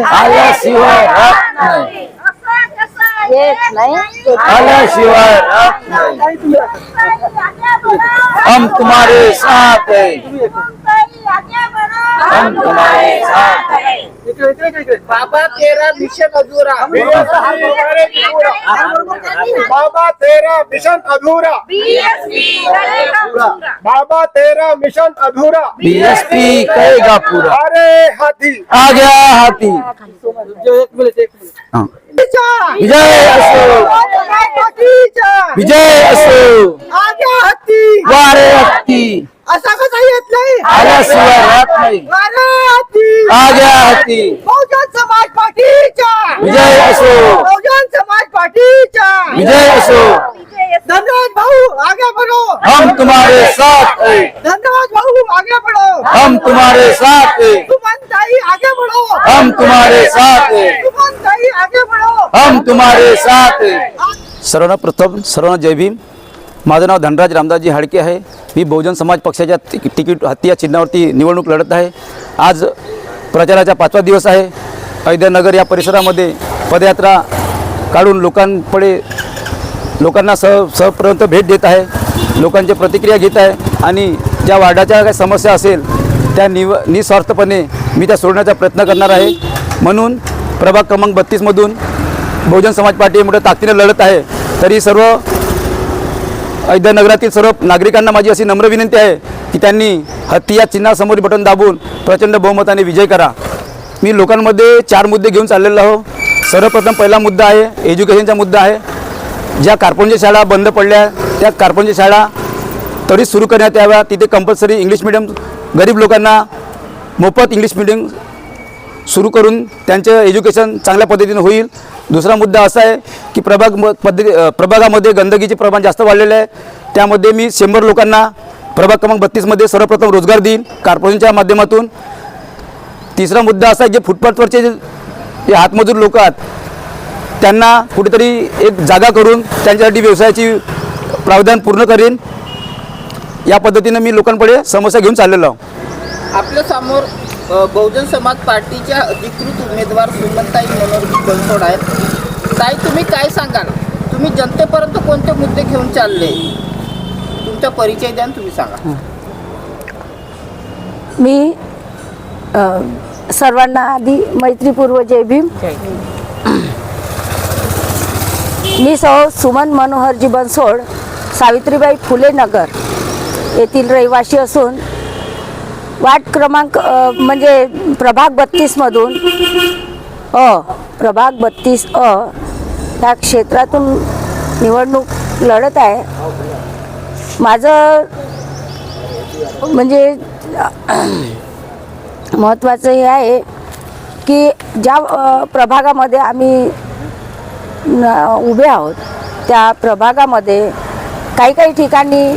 आल्याशिवाय राहत नाही, आल्याशिवाय राहत नाही। हम तुम्हारे साथ हैं, हम तुम्हारे साथ हैं। बाबा तेरा मिशन अधूरा, बाबा तेरा मिशन अधूरा, बाबा तेरा मिशन अधूरा, बीएसपी करेगा पूरा। अरे हाथी आ गया हाथी। हाँ। विजय असो, विजय असो, वारे हत्ती, असा कसा येत नाही, आल्याशिवाय राहत नाही, अरे हाती आ गया हाथी। बहुजन समाज पार्टीचा विजय असो, बहुजन समाज पार्टीचा विजय असो। धन्यवाद भाऊ, आगे बढ़ो, हम तुम्हारे साथ हैं, धन्यवाद भाऊ, आगे बढ़ो, हम तुम्हारे साथ हैं, सुमन ताई आगे बढ़ो, हम तुम्हारे साथ हैं, सुमन ताई आगे बढ़ो, हम तुम्हारे साथ हैं। सर्वांना प्रथम सर्वांना जय भीम। माझं नाव धनराज रामदासजी हाडके आहे। मी बहुजन समाज पक्षाच्या तिकीट हत्ती या चिन्हावरती निवडणूक लढत आहे। आज प्रचाराचा 5वा दिवस आहे। अयोध्यानगर या परिसरामध्ये पदयात्रा काढून लोकांना सहपर्यंत भेट देत आहे, लोकांची प्रतिक्रिया घेत आहे आणि ज्या वार्डाच्या काही समस्या असेल त्या निस्वार्थपणे मी त्या सोडण्याचा प्रयत्न करणार आहे। म्हणून प्रभाग क्रमांक 32 मधून बहुजन समाज पार्टी मोठ्या ताकदीने लढत आहे। तरी सर्व अयोध्यानगरातील सर्व नागरिकांना माझी अशी नम्र विनंती आहे की त्यांनी हत्ती या चिन्हासमोर बटन दाबून प्रचंड बहुमताने विजय करा। मी लोकांमध्ये 4 मुद्दे घेऊन चाललेलो आहो। सर्वप्रथम पहिला मुद्दा आहे एज्युकेशनचा मुद्दा आहे। ज्या कारपॉनच्या शाळा बंद पडल्या त्या कारपॉनच्या शाळा त्वरित सुरू करण्यात याव्या। तिथे कंपल्सरी इंग्लिश मीडियम गरीब लोकांना मोफत इंग्लिश मीडियम सुरू करून त्यांचं एज्युकेशन चांगल्या पद्धतीने होईल। दुसरा मुद्दा असा आहे की प्रभागामध्ये गंदगीचे प्रमाण जास्त वाढलेले आहे। त्यामध्ये मी 100 लोकांना प्रभाग क्रमांक 32 मध्ये सर्वप्रथम रोजगार देईन कॉर्पोरेशनच्या माध्यमातून। तिसरा मुद्दा असा आहे जे फुटपाथवरचे जे हातमजूर लोक आहेत त्यांना कुठेतरी एक जागा करून त्यांच्यासाठी व्यवसायाची प्रावधान पूर्ण करेन। या पद्धतीने मी लोकांपुढे समस्या घेऊन चाललेलो आहो। आपल्या समोर बहुजन समाज पार्टीच्या अधिकृत उमेदवार सुमनताई मनोहरजी बनसोड आहेत। ताई तुम्ही काय सांगाल, तुम्ही जनतेपर्यंत कोणते मुद्दे घेऊन चालले, तुमचा परिचय द्या, तुम्ही सांगा। मी सर्वांना आधी मैत्रीपूर्व जय भीम। मी सुमन मनोहरजी बनसोड सावित्रीबाई फुले नगर येथील रहिवासी असून वार्ड क्रमांक म्हणजे प्रभाग 32 मधून प्रभाग 32 या क्षेत्रातून निवडणूक लढत आहे। माझं म्हणजे महत्त्वाचं हे आहे की ज्या प्रभागामध्ये आम्ही उभे आहोत त्या प्रभागामध्ये काही ठिकाणी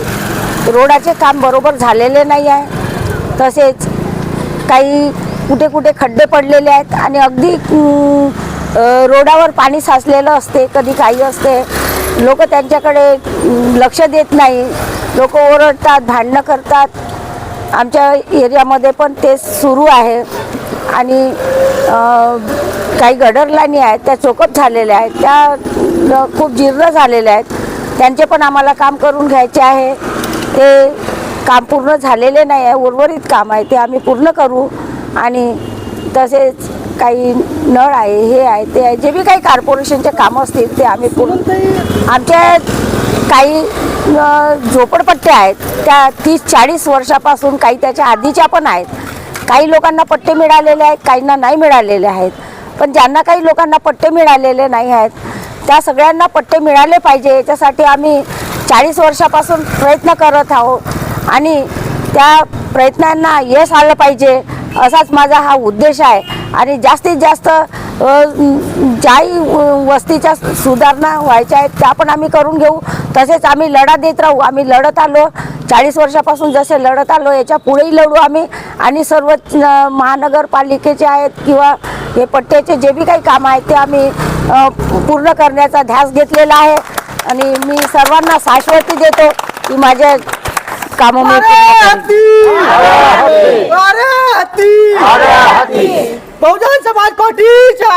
रोडाचे काम बरोबर झालेले नाही आहे। तसेच काही कुठे खड्डे पडलेले आहेत आणि अगदी रोडावर पाणी साचलेलं असते, कधी काही असते। लोक त्यांच्याकडे लक्ष देत नाही, लोक ओरडतात, भांडणं करतात। आमच्या एरियामध्ये पण ते सुरू आहे आणि काही गटर लाईनी आहेत त्या चोकअप झालेल्या आहेत, त्या खूप जीर्ण झालेल्या आहेत। त्यांचे पण आम्हाला काम करून घ्यायचे आहे। ते काम पूर्ण झालेले नाही आहे, उर्वरित काम आहे ते आम्ही पूर्ण करू। आणि तसेच काही नळ आहे, हे आहे ते आहे, जे बी काही कॉर्पोरेशनचे कामं असतील ते आम्ही पूर्ण। आमच्या काही झोपडपट्ट्या आहेत त्या 30-40 वर्षापासून, काही त्याच्या आधीच्या पण आहेत। काही लोकांना पट्टे मिळालेले आहेत, काहींना नाही मिळालेले आहेत। पण ज्यांना काही लोकांना पट्टे मिळालेले नाही आहेत त्या सगळ्यांना पट्टे मिळाले पाहिजे, याच्यासाठी आम्ही 40 वर्षापासून प्रयत्न करत आहोत आणि त्या प्रयत्नांना यश आलं पाहिजे असाच माझा हा उद्देश आहे। आणि जास्तीत जास्त ज्याही वस्तीच्या सुधारणा व्हायच्या आहेत त्या पण आम्ही करून घेऊ। तसेच आम्ही लढा देत राहू। आम्ही लढत आलो 40 वर्षापासून, जसे लढत आलो याच्या पुढेही लढू आम्ही। आणि सर्व महानगरपालिकेचे आहेत किंवा हे पट्ट्याचे जे बी काही काम आहेत ते आम्ही पूर्ण करण्याचा ध्यास घेतलेला आहे। आणि मी सर्वांना शाश्वती देतो की माझ्या कामं मी बहुजन समाज पार्टीचा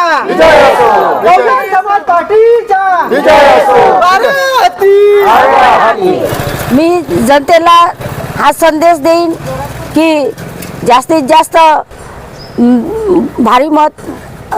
बहुजन समाज पार्टीचा मी जनतेला हा संदेश देईन की जास्तीत जास्त भारी मत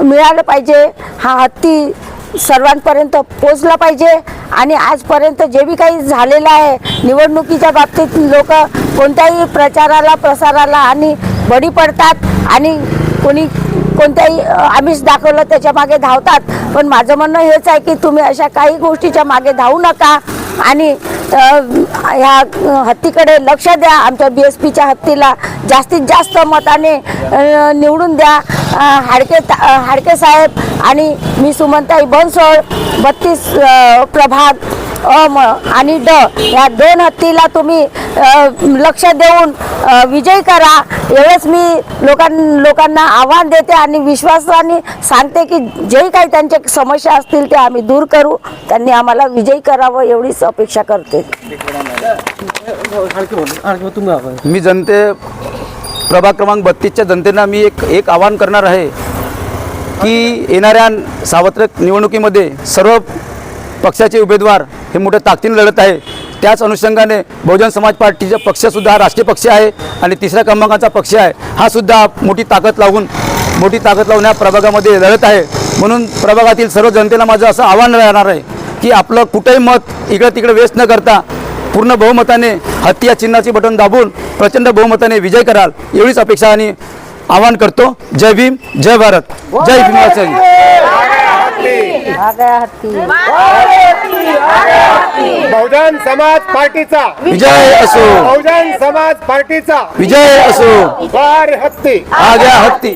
मिळालं पाहिजे. हा हत्ती सर्वांपर्यंत पोचला पाहिजे. आणि आजपर्यंत जे बी काही झालेलं आहे निवडणुकीच्या बाबतीत लोक कोणत्याही प्रचाराला प्रसाराला आणि बळी पडतात आणि कोणी कोणत्याही आमिष दाखवलं त्याच्या मागे धावतात. पण माझं म्हणणं हेच आहे की तुम्ही अशा काही गोष्टीच्या मागे धावू नका आणि ह्या हत्तीकडे लक्ष द्या. आमच्या BSPच्या हत्तीला जास्तीत जास्त मताने निवडून द्या. हाडके साहेब आणि मी सुमनताई बनसोड 32 प्रभाग आणि ड या 2 हत्तीला तुम्ही लक्ष देऊन विजयी करा. एवढंच मी लोकांना आव्हान देते आणि विश्वासाने सांगते की जे काही त्यांच्या समस्या असतील ते आम्ही दूर करू. त्यांनी आम्हाला विजयी करावं एवढीच अपेक्षा करते. मी प्रभाग क्रमांक 32च्या जनतेला मी एक आवाहन करणार आहे की येणाऱ्या सार्वत्रिक निवडणुकीमध्ये सर्व पक्षाचे उमेदवार हे मोठ्या ताकदीने लढत आहे. त्याच अनुषंगाने बहुजन समाज पार्टीचा पक्षसुद्धा हा राष्ट्रीय पक्ष आहे आणि 3ऱ्या क्रमांकाचा पक्ष आहे. हा सुद्धा मोठी ताकद लावून या प्रभागामध्ये लढत आहे. म्हणून प्रभागातील सर्व जनतेला माझं असं आव्हान राहणार आहे की आपलं कुठेही मत इकडे तिकडे वेस्ट न करता पूर्ण बहुमताने हत्ती या चिन्हाचे बटन दाबून प्रचंड बहुमताने विजय कराल एवढीच अपेक्षा आणि आवाहन करतो. जय भीम, जय भारत, जय भीमाचल. बहुजन समाज पार्टीचा विजय असो, बहुजन समाज पार्टीचा विजय असो. वार हत्ती आ गया हत्ती.